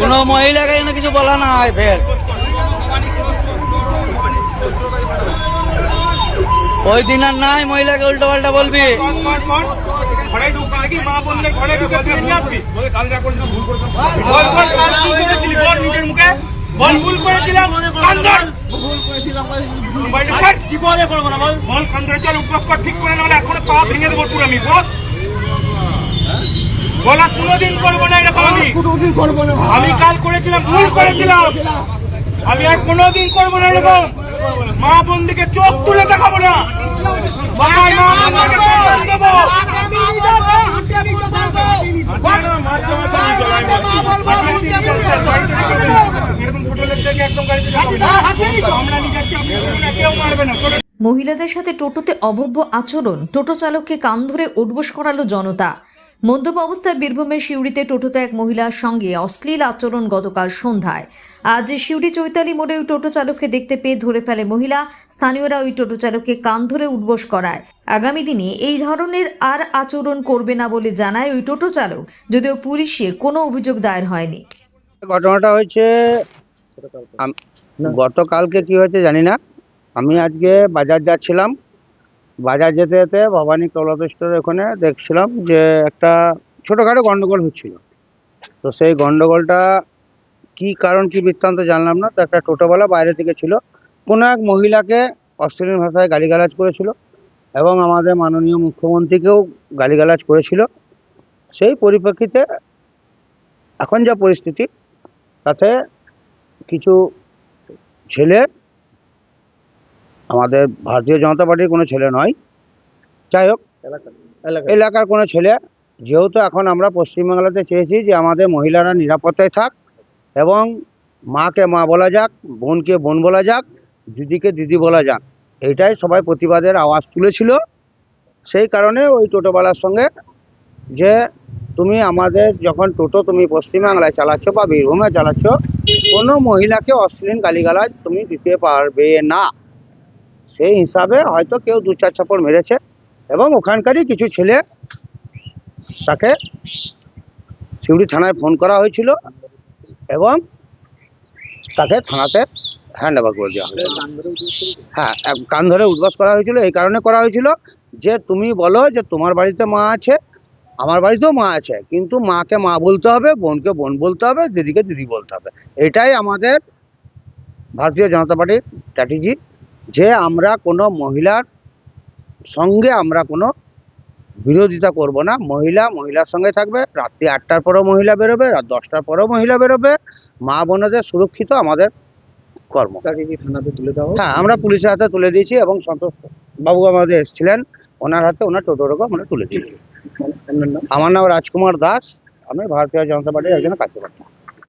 কোনো মহিলাকে কিছু বলা না হয় ফের ওই দিন আর নাই মহিলাকে উল্টো পাল্টা বলবি বলা কোনোদিন করবো না এরকম আমি কাল করেছিলাম ভুল করেছিলাম আমি আর কোনোদিন করবো না এরকম মা বোনদিকে চোখ তুলে দেখাবো না মহিলাদের সাথে টোটোতে অভব্য আচরণ, টোটো চালককে কান ধরে উঠবোস করালো জনতা। মদ্যপ অবস্থায় বীরভূমের সিউড়িতে টোটোতে এক মহিলার সঙ্গে অশ্লীল আচরণ গতকাল সন্ধ্যায়। আজ সিউড়ি চৈতালি মোড়ে ওই টোটো চালককে দেখতে পেয়ে ধরে ফেলে মহিলা। স্থানীয়রা ওই টোটো চালককে কান ধরে উঠবোস করায়। আগামী দিনে এই ধরনের আর আচরণ করবে না বলে জানায় ওই টোটো চালক, যদিও পুলিশে কোনো অভিযোগ দায়ের হয়নি। ঘটনাটা হয়েছে গতকালকে কি হয়েছে জানি না। আমি আজকে বাজার যাচ্ছিলাম, বাজার যেতে যেতে ভবানী ক্লথ স্টোরের ওখানে দেখছিলাম যে একটা ছোটোখাটো গন্ডগোল হচ্ছিল। তো সেই গন্ডগোলটা কি কারণ কি বৃত্তান্ত জানলাম না। তো একটা টোটোওয়ালা বাইরে থেকে ছিল, কোনো এক মহিলাকে অশ্লীল ভাষায় গালিগালাজ করেছিল এবং আমাদের মাননীয় মুখ্যমন্ত্রীকেও গালিগালাজ করেছিল। সেই পরিপ্রেক্ষিতে এখন যা পরিস্থিতি, তাতে কিছু ছেলে, আমাদের ভারতীয় জনতা পার্টির কোনো ছেলে নয়, যাই হোক এলাকার কোনো ছেলে, যেহেতু এখন আমরা পশ্চিমবাংলাতে চেয়েছি যে আমাদের মহিলারা নিরাপত্তায় থাক এবং মাকে মা বলা যাক, বোনকে বোন বলা যাক, দিদিকে দিদি বলা যাক, এইটাই সবাই প্রতিবাদের আওয়াজ তুলেছিল। সেই কারণে ওই টোটোওয়ালার সঙ্গে যে তুমি আমাদের যখন টোটো তুমি পশ্চিমবাংলায় চালাচ্ছ বা বীরভূমে চালাচ্ছ, কোনো মহিলাকে অশ্লীল গালিগালাজ তুমি দিতে পারবে না। সেই হিসাবে হয়তো কেউ দু চার চাপড় মেরেছে এবং ওখানকারই কিছু ছেলে, তাকে সিউড়ি থানায় ফোন করা হয়েছিল এবং তাকে থানাতে হ্যান্ড ওভার করে দেওয়া হয়েছিল। হ্যাঁ, কান ধরে উঠবাস করা হয়েছিল। এই কারণে করা হয়েছিল যে তুমি বলো যে তোমার বাড়িতে মা আছে, আমার বাড়িতেও মা আছে, কিন্তু মাকে মা বলতে হবে, বোনকে বোন বলতে হবে, দিদিকে দিদি বলতে হবে। এটাই আমাদের ভারতীয় জনতা পার্টির স্ট্র্যাটেজি, যে আমরা কোনো মহিলার সঙ্গে আমরা কোনো বিরোধিতা করব না। মহিলার সঙ্গে থাকবে, রাত্রি 8টার পরেও মহিলা বেরোবে, রাত 10টার পরেও মহিলা বেরোবে। মা বোনদের সুরক্ষিত আমাদের কর্ম। হ্যাঁ, আমরা পুলিশের হাতে তুলে দিয়েছি এবং সন্তোষ বাবু আমাদের এসেছিলেন, ওনার হাতে ওনার টোটোরকে আমরা তুলে দিয়েছি। আমার নাম রাজকুমার দাস, আমি ভারতীয় জনতা পার্টির একজন কার্যকর্তা।